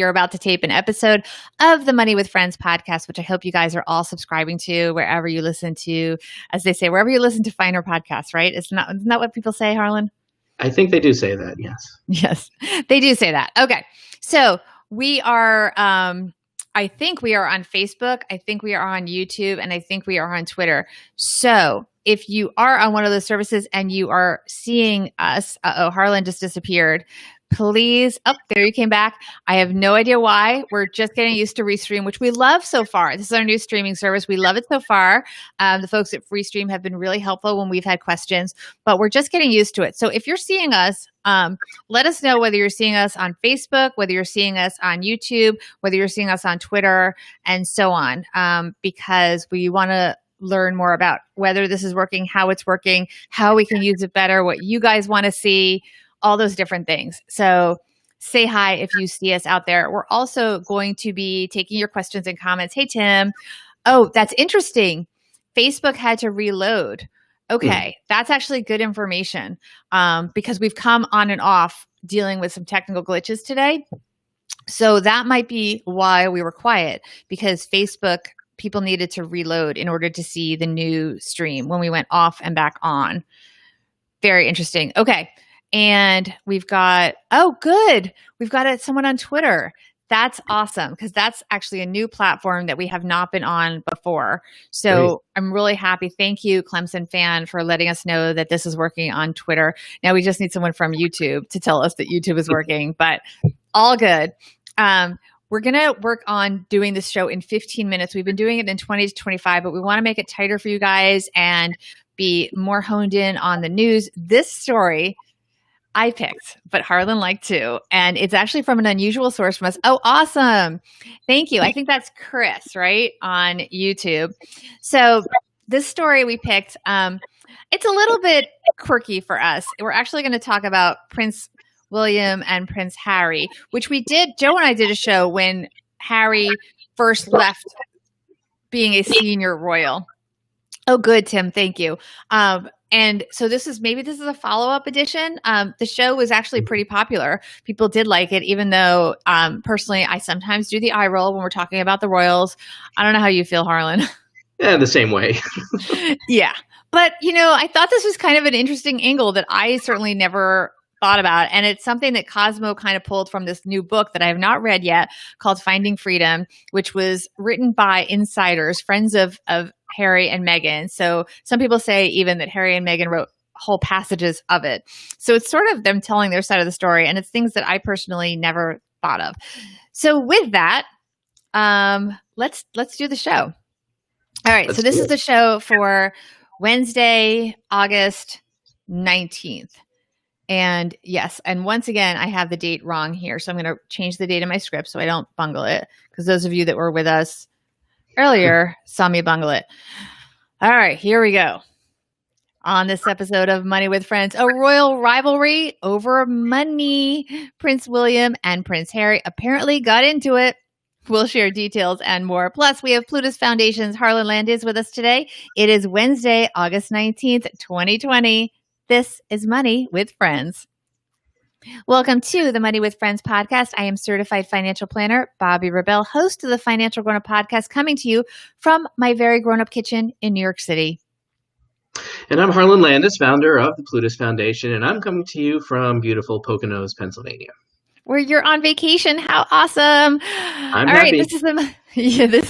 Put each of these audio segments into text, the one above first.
You're about to tape an episode of the Money with Friends podcast, which I hope you guys are all subscribing to wherever you listen to, as they say, wherever you listen to finer podcasts, right? Isn't that what people say, Harlan? I think they do say that, yes. Yes, they do say that. Okay. So we are, I think we are on Facebook. I think we are on YouTube, and I think we are on Twitter. So if you are on one of those services and you are seeing us, Harlan just disappeared. Please, there you came back. I have no idea why. We're just getting used to Restream, which we love so far. This is our new streaming service. We love it so far. The folks at Restream have been really helpful when we've had questions, but we're just getting used to it. So if you're seeing us, let us know whether you're seeing us on Facebook, whether you're seeing us on YouTube, whether you're seeing us on Twitter, and so on, because we want to learn more about whether this is working, how it's working, how we can use it better, what you guys want to see, all those different things. So say hi if you see us out there. We're also going to be taking your questions and comments. Hey, Tim. Oh, that's interesting. Facebook had to reload. Okay. That's actually good information because we've come on and off dealing with some technical glitches today. So that might be why we were quiet, because Facebook people needed to reload in order to see the new stream when we went off and back on. Very interesting. Okay. And we've got, good. We've got someone on Twitter. That's awesome because that's actually a new platform that we have not been on before. So great. I'm really happy. Thank you, Clemson fan, for letting us know that this is working on Twitter. Now we just need someone from YouTube to tell us that YouTube is working, but all good. We're going to work on doing this show in 15 minutes. We've been doing it in 20 to 25, but we want to make it tighter for you guys and be more honed in on the news. This story I picked, but Harlan liked too. And it's actually from an unusual source from us. Oh, awesome. Thank you. I think that's Chris, right? On YouTube. So this story we picked, it's a little bit quirky for us. We're actually going to talk about Prince William and Prince Harry, which we did. Joe and I did a show when Harry first left being a senior royal. Oh, good, Tim. Thank you. And so this is a follow-up edition. The show was actually pretty popular. People did like it, even though personally, I sometimes do the eye roll when we're talking about the royals. I don't know how you feel, Harlan. Yeah, the same way. Yeah. But, I thought this was kind of an interesting angle that I certainly never thought about. And it's something that Cosmo kind of pulled from this new book that I have not read yet called Finding Freedom, which was written by insiders, friends of Harry and Meghan. So some people say even that Harry and Meghan wrote whole passages of it. So it's sort of them telling their side of the story. And it's things that I personally never thought of. So with that, let's do the show. All right. So this is the show for Wednesday, August 19th. And yes, and once again, I have the date wrong here. So I'm going to change the date in my script so I don't bungle it. Because those of you that were with us earlier saw me bungle it. All right, here we go. On this episode of Money with Friends, a royal rivalry over money. Prince William and Prince Harry apparently got into it. We'll share details and more. Plus, we have Plutus Foundation's Harlan Landes with us today. It is Wednesday, August 19th, 2020. This is Money with Friends. Welcome to the Money with Friends podcast. I am certified financial planner, Bobbi Rebel, host of the Financial Grown Up podcast, coming to you from my very grown-up kitchen in New York City. And I'm Harlan Landes, founder of the Plutus Foundation, and I'm coming to you from beautiful Poconos, Pennsylvania. Where you're on vacation. How awesome. I'm All happy. Right, this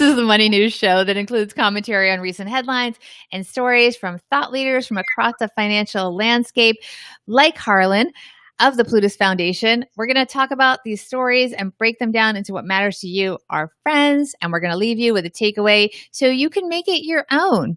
is the Money News Show that includes commentary on recent headlines and stories from thought leaders from across the financial landscape, like Harlan of the Plutus Foundation. We're going to talk about these stories and break them down into what matters to you, our friends, and we're going to leave you with a takeaway so you can make it your own.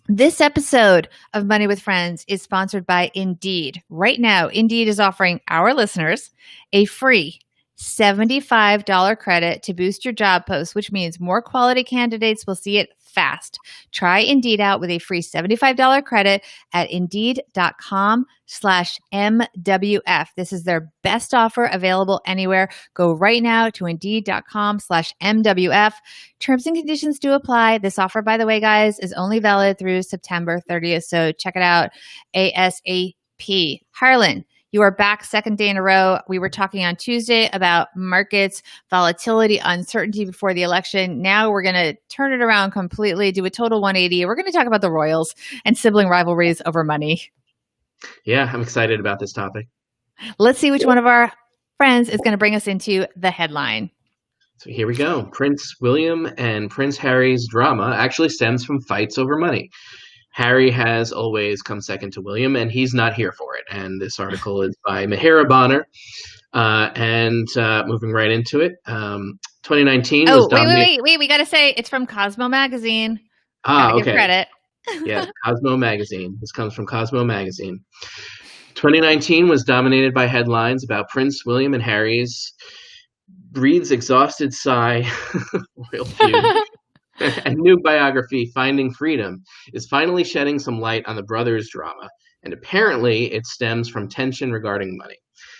This episode of Money with Friends is sponsored by Indeed. Right now, Indeed is offering our listeners a free $75 credit to boost your job post, which means more quality candidates will see it fast. Try Indeed out with a free $75 credit at Indeed.com/MWF. This is their best offer available anywhere. Go right now to Indeed.com/MWF. Terms and conditions do apply. This offer, by the way, guys, is only valid through September 30th. So check it out ASAP. Harlan, You are back second day in a row. We were talking on Tuesday about markets, volatility, uncertainty before the election. Now we're going to turn it around completely, do a total 180. We're going to talk about the royals and sibling rivalries over money. Yeah, I'm excited about this topic. Let's see which one of our friends is going to bring us into the headline. So here we go. Prince William and Prince Harry's drama actually stems from fights over money. Harry has always come second to William, and he's not here for it. And this article is by Mahara Bonner. Moving right into it, 2019 was dominated. Wait. We got to say it's from Cosmo Magazine. Okay. Give credit. Yeah, Cosmo Magazine. This comes from Cosmo Magazine. 2019 was dominated by headlines about Prince William and Harry's breathes exhausted sigh royal feud. A new biography, Finding Freedom, is finally shedding some light on the brothers' drama, and apparently it stems from tension regarding money.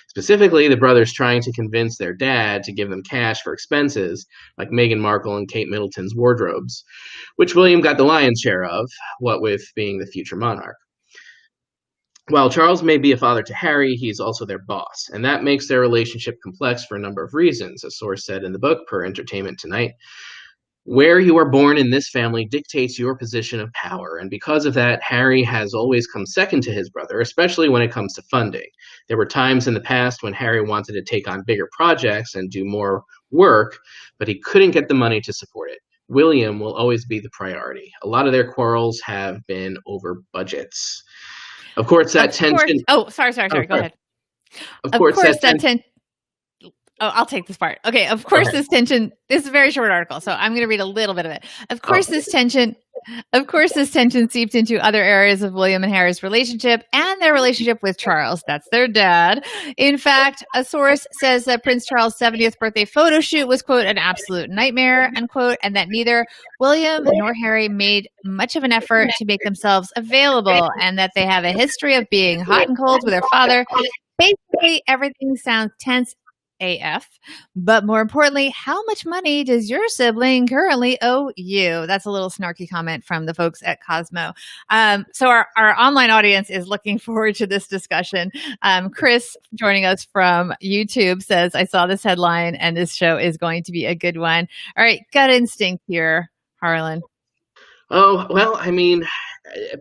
Specifically, the brothers trying to convince their dad to give them cash for expenses, like Meghan Markle and Kate Middleton's wardrobes, which William got the lion's share of, what with being the future monarch. While Charles may be a father to Harry, he's also their boss, and that makes their relationship complex for a number of reasons, a source said in the book, per Entertainment Tonight. Where you are born in this family dictates your position of power, and because of that, Harry has always come second to his brother, especially when it comes to funding. There were times in the past when Harry wanted to take on bigger projects and do more work, but he couldn't get the money to support it. William will always be the priority. A lot of their quarrels have been over budgets. Of course, that tension. Oh, sorry. Go ahead. Of course, that tension. Oh, I'll take this part. Okay. Of course, this tension. This is a very short article, so I'm going to read a little bit of it. Of course, this tension seeped into other areas of William and Harry's relationship and their relationship with Charles. That's their dad. In fact, a source says that Prince Charles' 70th birthday photo shoot was, quote, an absolute nightmare, unquote, and that neither William nor Harry made much of an effort to make themselves available, and that they have a history of being hot and cold with their father. Basically, everything sounds tense AF. But more importantly, how much money does your sibling currently owe you? That's a little snarky comment from the folks at Cosmo. So our online audience is looking forward to this discussion. Chris, joining us from YouTube, says, I saw this headline and this show is going to be a good one. All right, gut instinct here, Harlan. Oh, well, I mean,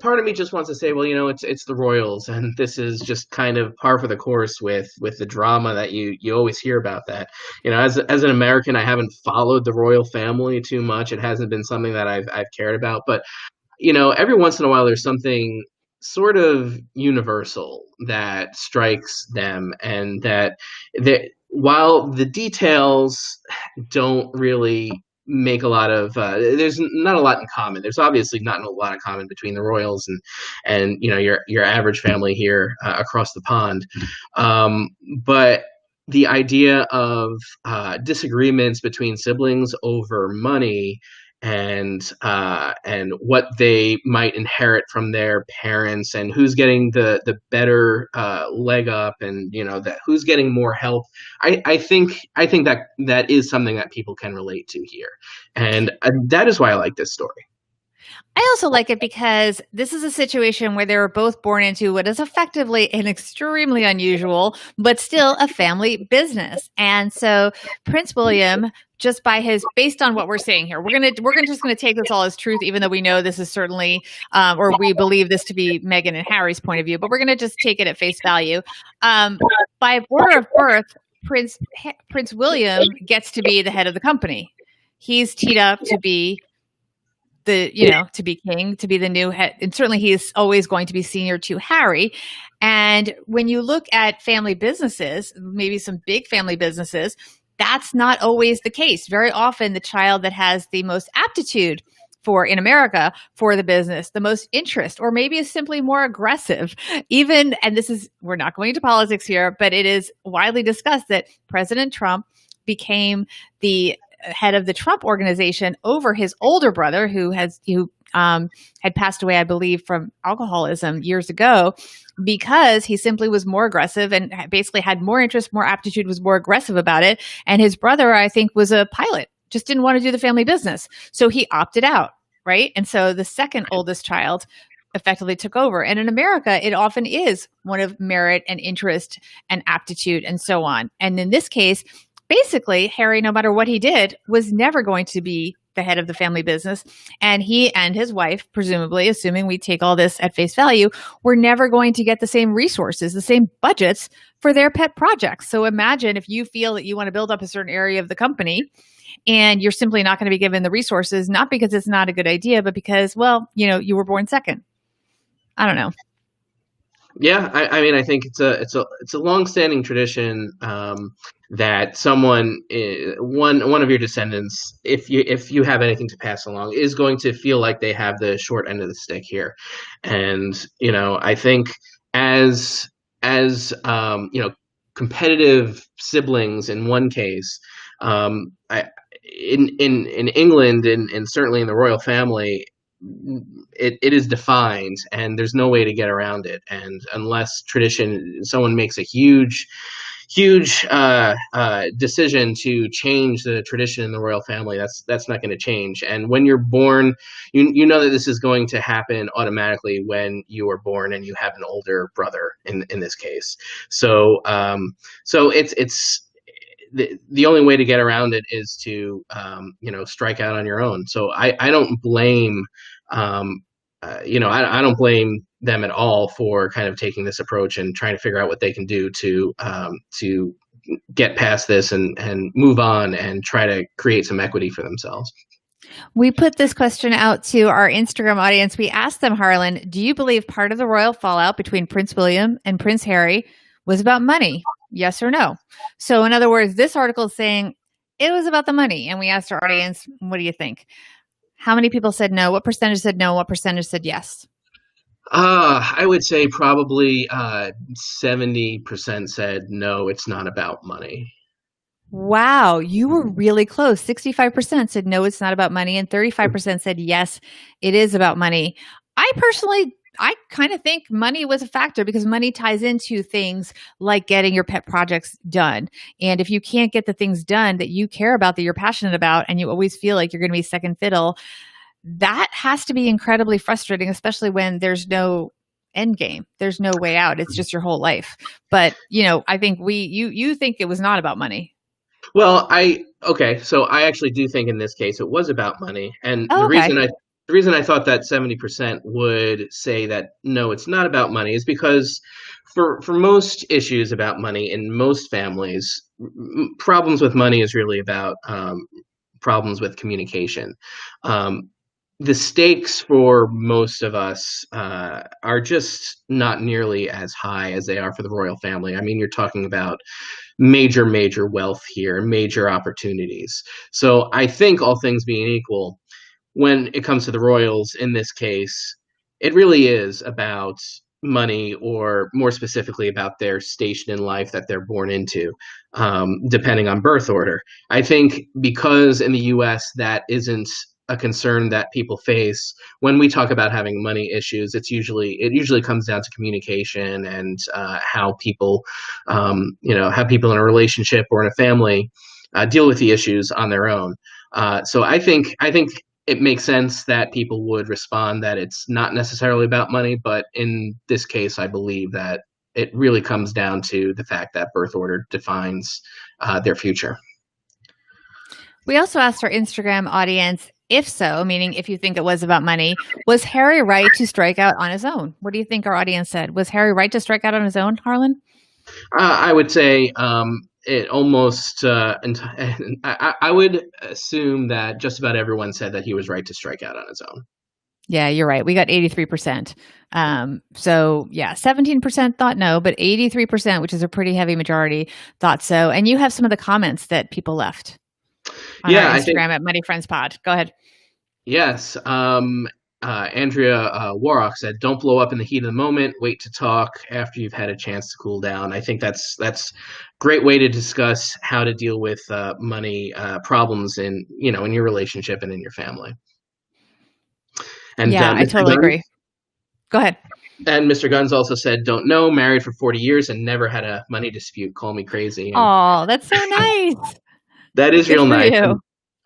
part of me just wants to say, well, it's the royals, and this is just kind of par for the course with the drama that you always hear about that. As an American, I haven't followed the royal family too much. It hasn't been something that I've cared about, but every once in a while there's something sort of universal that strikes them, and that while the details don't really make a lot of there's not a lot in common. There's obviously not a lot of common between the royals and your average family here across the pond, but the idea of disagreements between siblings over money and what they might inherit from their parents, and who's getting the better leg up, and that who's getting more help. I think that is something that people can relate to here, and that is why I like this story. I also like it because this is a situation where they were both born into what is effectively an extremely unusual, but still a family business. And so Prince William, based on what we're saying here, we're just gonna take this all as truth, even though we know this is certainly, or we believe this to be Meghan and Harry's point of view, but we're gonna just take it at face value. By order of birth, Prince William gets to be the head of the company. He's teed up to be to be king, to be the new head. And certainly he is always going to be senior to Harry. And when you look at family businesses, maybe some big family businesses, that's not always the case. Very often the child that has the most aptitude in America for the business, the most interest, or maybe is simply more aggressive. And we're not going into politics here, but it is widely discussed that President Trump became the head of the Trump organization over his older brother, who had passed away, I believe, from alcoholism years ago, because he simply was more aggressive and basically had more interest, more aptitude, was more aggressive about it. And his brother, I think, was a pilot, just didn't want to do the family business. So he opted out, right? And so the second oldest child effectively took over. And in America, it often is one of merit and interest and aptitude and so on. And in this case, basically, Harry, no matter what he did, was never going to be the head of the family business. And he and his wife, presumably, assuming we take all this at face value, were never going to get the same resources, the same budgets for their pet projects. So imagine if you feel that you want to build up a certain area of the company and you're simply not going to be given the resources, not because it's not a good idea, but because, well, you were born second. I don't know. Yeah, I mean, I think it's a long-standing tradition that one of your descendants, if you have anything to pass along, is going to feel like they have the short end of the stick here, and I think as competitive siblings in one case, in England and certainly in the royal family, it is defined and there's no way to get around it. And unless someone makes a huge decision to change the tradition in the royal family, that's not going to change. And when you're born, you know that this is going to happen automatically when you are born and you have an older brother in this case. So it's the only way to get around it is to strike out on your own. So I don't blame I don't blame them at all for kind of taking this approach and trying to figure out what they can do to get past this and move on and try to create some equity for themselves. We put this question out to our Instagram audience. We asked them, Harlan, do you believe part of the royal fallout between Prince William and Prince Harry was about money? Yes or no? So in other words, this article is saying it was about the money. And we asked our audience, what do you think? How many people said no? What percentage said no? What percentage said yes? I would say probably 70% said no, it's not about money. Wow, you were really close. 65% said no, it's not about money, and 35% said yes, it is about money. I kind of think money was a factor because money ties into things like getting your pet projects done. And if you can't get the things done that you care about, that you're passionate about, and you always feel like you're going to be second fiddle, that has to be incredibly frustrating, especially when there's no end game. There's no way out. It's just your whole life. But, I think you think it was not about money. Well, so I actually do think in this case it was about money. And Oh, okay. the reason I thought that 70% would say that no, it's not about money is because for most issues about money in most families, problems with money is really about problems with communication. The stakes for most of us are just not nearly as high as they are for the royal family. I mean, you're talking about major wealth here, major opportunities. So I think all things being equal, when it comes to the royals in this case, it really is about money, or more specifically about their station in life that they're born into, depending on birth order. I think because in the US that isn't a concern that people face when we talk about having money issues, it usually comes down to communication and how people how people in a relationship or in a family deal with the issues on their own. So I think it makes sense that people would respond that it's not necessarily about money, but in this case, I believe that it really comes down to the fact that birth order defines their future. We also asked our Instagram audience, if so, meaning if you think it was about money, was Harry right to strike out on his own? What do you think our audience said? Was Harry right to strike out on his own, Harlan? I would say it almost, I would assume that just about everyone said that he was right to strike out on his own. Yeah, you're right. We got 83%. So yeah, 17% thought no, but 83%, which is a pretty heavy majority, thought so. And you have some of the comments that people left on our Instagram at Money Friends Pod. Go ahead. Yes. Andrea Warrock said, "Don't blow up in the heat of the moment. Wait to talk after you've had a chance to cool down." I think that's a great way to discuss how to deal with money problems in your relationship and in your family. And yeah, I totally agree. Go ahead. And Mr. Guns also said, "Don't know. Married for 40 years and never had a money dispute. Call me crazy." Oh, that's so nice. That is real nice.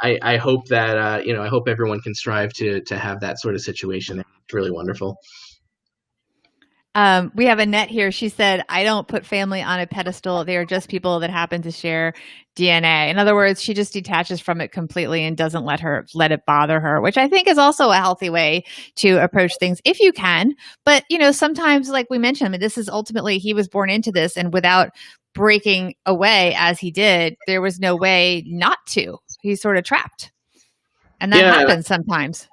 I hope that I hope everyone can strive to have that sort of situation. It's really wonderful. We have Annette here. She said, I don't put family on a pedestal. They are just people that happen to share DNA. In other words, she just detaches from it completely and doesn't let it bother her, which I think is also a healthy way to approach things if you can. But, sometimes, like we mentioned, I mean, this is ultimately, he was born into this, and without breaking away as he did, there was no way not to. He's sort of trapped. And that happens sometimes.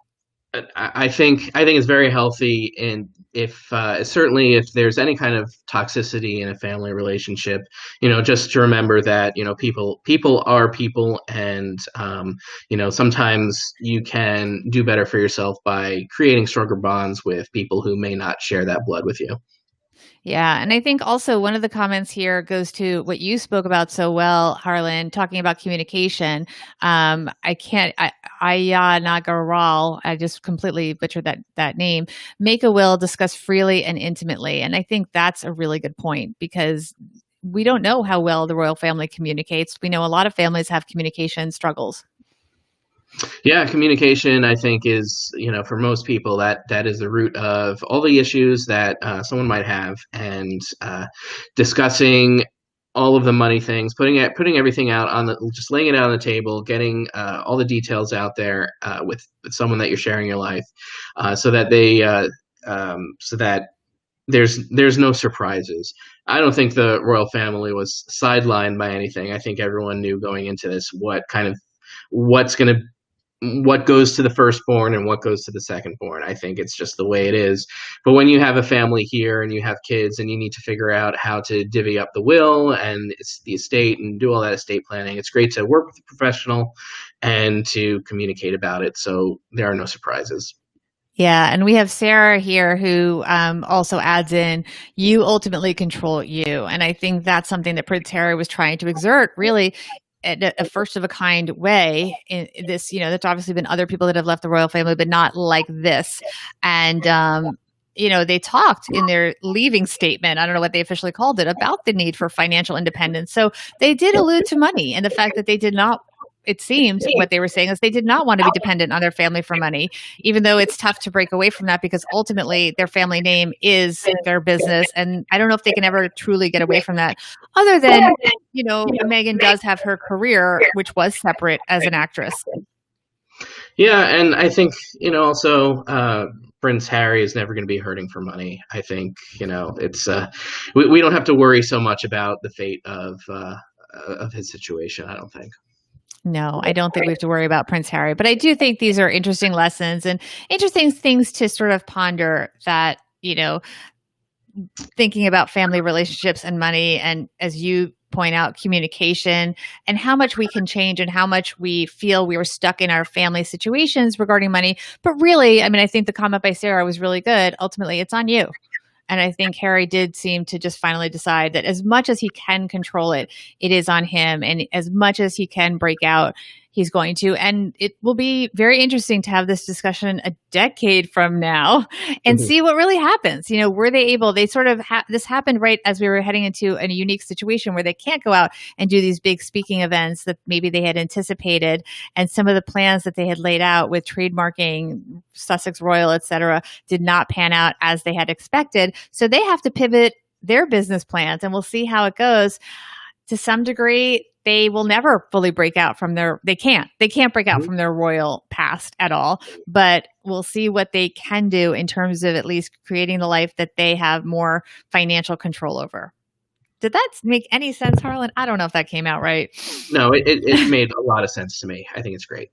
I think it's very healthy, and if certainly if there's any kind of toxicity in a family relationship, just to remember that people are people, and sometimes you can do better for yourself by creating stronger bonds with people who may not share that blood with you. Yeah. And I think also one of the comments here goes to what you spoke about so well, Harlan, talking about communication. Aya Nagaral, I just completely butchered that name. Make a will, discuss freely and intimately. And I think that's a really good point, because we don't know how well the royal family communicates. We know a lot of families have communication struggles. Yeah, communication, I think, is, for most people, that is the root of all the issues that someone might have, and discussing all of the money things, putting everything out just laying it out on the table, getting all the details out there with someone that you're sharing your life, so that so that there's no surprises. I don't think the royal family was sidelined by anything. I think everyone knew going into this what's going to what goes to the firstborn and what goes to the secondborn. I think it's just the way it is. But when you have a family here and you have kids and you need to figure out how to divvy up the will and it's the estate and do all that estate planning, it's great to work with a professional and to communicate about it, so there are no surprises. Yeah. And we have Sarah here who also adds in, you ultimately control you. And I think that's something that Prince Harry was trying to exert, really, a first of a kind way in this. There's obviously been other people that have left the royal family, but not like this. And, they talked in their leaving statement, I don't know what they officially called it, about the need for financial independence. So they did allude to money and the fact that they did not, it seemed what they were saying is they did not want to be dependent on their family for money, even though it's tough to break away from that because ultimately their family name is their business. And I don't know if they can ever truly get away from that, other than, Meghan does have her career, which was separate as an actress. Yeah. And I think, also, Prince Harry is never going to be hurting for money. I think, it's, we don't have to worry so much about the fate of his situation, I don't think. No, I don't think we have to worry about Prince Harry, but I do think these are interesting lessons and interesting things to sort of ponder, that, thinking about family relationships and money, and as you point out, communication, and how much we can change and how much we feel we were stuck in our family situations regarding money. But really, I mean, I think the comment by Sarah was really good. Ultimately, it's on you. And I think Harry did seem to just finally decide that as much as he can control it, it is on him. And as much as he can break out, he's going to. And it will be very interesting to have this discussion a decade from now and see what really happens. Were they able, they sort of, this happened right as we were heading into a unique situation where they can't go out and do these big speaking events that maybe they had anticipated. And some of the plans that they had laid out with trademarking Sussex Royal, et cetera, did not pan out as they had expected. So they have to pivot their business plans, and we'll see how it goes. To some degree, they will never fully break out from they can't break out from their royal past at all, but we'll see what they can do in terms of at least creating the life that they have more financial control over. Did that make any sense, Harlan? I don't know if that came out right. No, it made a lot of sense to me. I think it's great.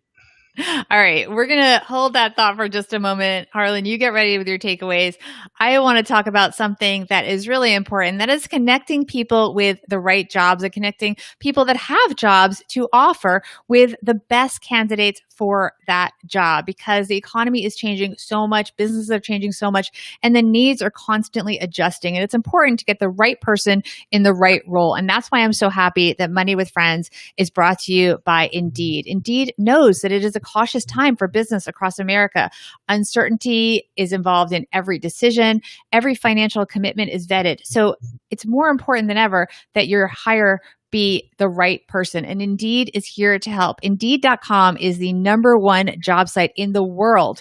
All right, we're going to hold that thought for just a moment. Harlan, you get ready with your takeaways. I want to talk about something that is really important. That is connecting people with the right jobs and connecting people that have jobs to offer with the best candidates for that job, because the economy is changing so much, businesses are changing so much, and the needs are constantly adjusting. And it's important to get the right person in the right role. And that's why I'm so happy that Money with Friends is brought to you by Indeed. Indeed knows that it is a cautious time for business across America. Uncertainty is involved in every decision. Every financial commitment is vetted. So it's more important than ever that your hire be the right person. And Indeed is here to help. Indeed.com is the #1 job site in the world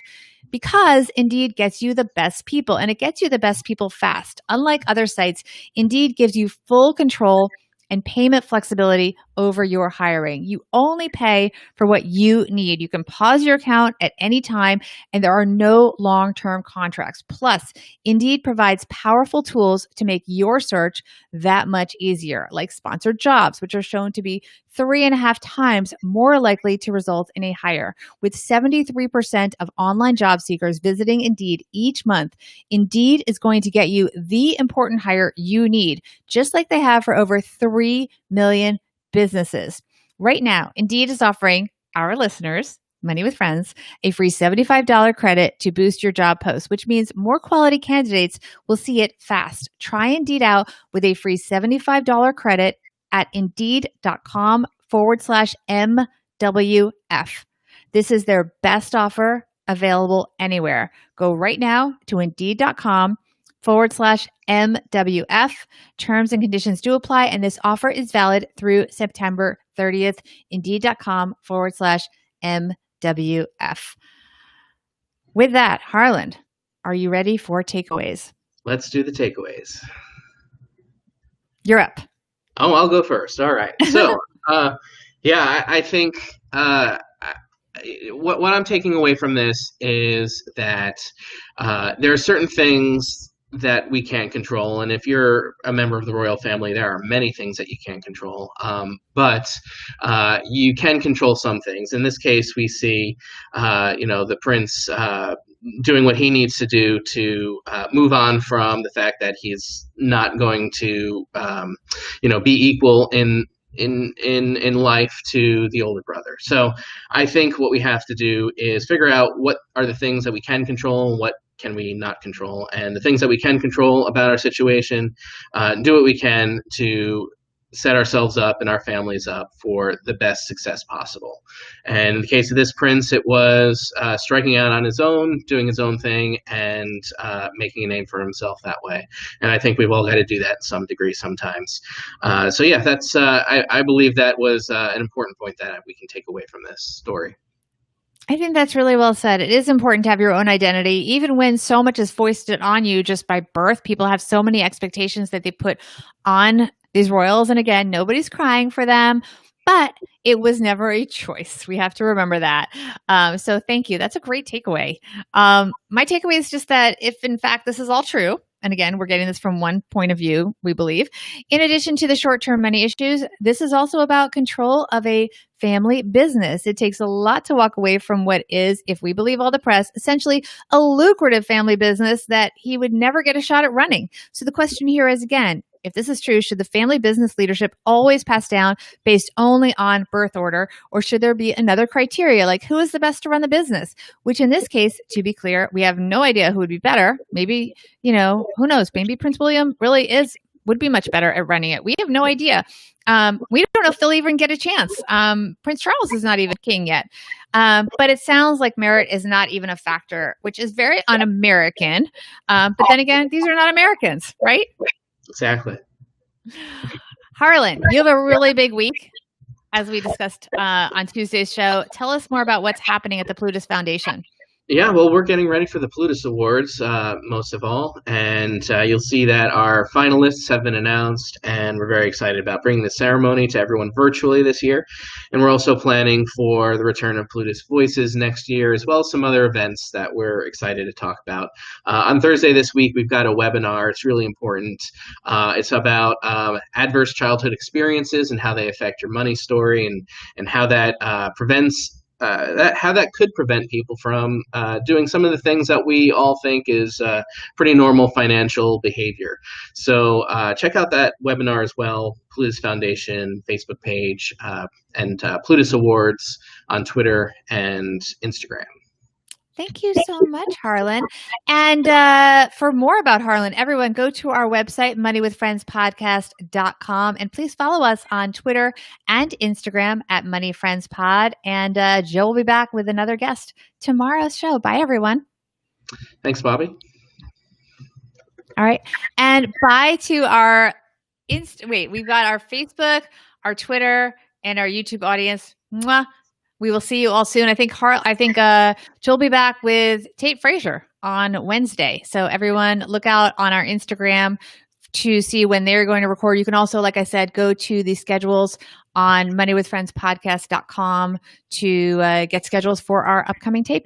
Because Indeed gets you the best people, and it gets you the best people fast. Unlike other sites, Indeed gives you full control and payment flexibility over your hiring. You only pay for what you need. You can pause your account at any time, and there are no long-term contracts. Plus, Indeed provides powerful tools to make your search that much easier, like sponsored jobs, which are shown to be 3.5 times more likely to result in a hire. With 73% of online job seekers visiting Indeed each month, Indeed is going to get you the important hire you need, just like they have for over 3 million businesses. Right now, Indeed is offering our listeners, Money with Friends, a free $75 credit to boost your job post, which means more quality candidates will see it fast. Try Indeed out with a free $75 credit at Indeed.com/MWF. This is their best offer available anywhere. Go right now to Indeed.com/MWF. Terms and conditions do apply, and this offer is valid through September 30th. Indeed.com/MWF. With that, Harlan, are you ready for takeaways? Let's do the takeaways. You're up. Oh, I'll go first. All right. So, I think what I'm taking away from this is that there are certain things that we can't control, and if you're a member of the royal family, there are many things that you can't control. But you can control some things. In this case, we see, the prince doing what he needs to do to move on from the fact that he's not going to, be equal in life to the older brother. So I think what we have to do is figure out what are the things that we can control and what can we not control. And the things that we can control about our situation, do what we can to set ourselves up and our families up for the best success possible. And in the case of this prince, it was striking out on his own, doing his own thing, and making a name for himself that way. And I think we've all got to do that in some degree sometimes. That's I believe that was an important point that we can take away from this story. I think that's really well said. It is important to have your own identity, even when so much is foisted on you just by birth. People have so many expectations that they put on these royals. And again, nobody's crying for them, but it was never a choice. We have to remember that. So thank you. That's a great takeaway. My takeaway is just that if in fact this is all true, and again, we're getting this from one point of view, we believe, in addition to the short-term money issues, this is also about control of a family business. It takes a lot to walk away from what is, if we believe all the press, essentially a lucrative family business that he would never get a shot at running. So the question here is, again, if this is true, should the family business leadership always pass down based only on birth order, or should there be another criteria, like who is the best to run the business? Which in this case, to be clear, we have no idea who would be better. Maybe, who knows? Maybe Prince William really would be much better at running it. We have no idea. We don't know if they'll even get a chance. Prince Charles is not even king yet. But it sounds like merit is not even a factor, which is very un-American. But then again, these are not Americans, right? Exactly. Harlan, you have a really big week, as we discussed on Tuesday's show. Tell us more about what's happening at the Plutus Foundation. Yeah, well, we're getting ready for the Plutus Awards, most of all, and you'll see that our finalists have been announced, and we're very excited about bringing the ceremony to everyone virtually this year. And we're also planning for the return of Plutus Voices next year, as well as some other events that we're excited to talk about. On Thursday this week, we've got a webinar. It's really important. It's about adverse childhood experiences and how they affect your money story, and how that prevents how that could prevent people from doing some of the things that we all think is pretty normal financial behavior. So check out that webinar as well, Plutus Foundation Facebook page, and Plutus Awards on Twitter and Instagram. Thank you so much, Harlan. And for more about Harlan, everyone go to our website, moneywithfriendspodcast.com, and please follow us on Twitter and Instagram at moneyfriendspod. And Joe will be back with another guest tomorrow's show. Bye, everyone. Thanks, Bobbi. All right. And bye to our we've got our Facebook, our Twitter, and our YouTube audience. Mwah. We will see you all soon. I think Jill will be back with Tate Frazier on Wednesday. So everyone look out on our Instagram to see when they're going to record. You can also, like I said, go to the schedules on moneywithfriendspodcast.com to get schedules for our upcoming taping.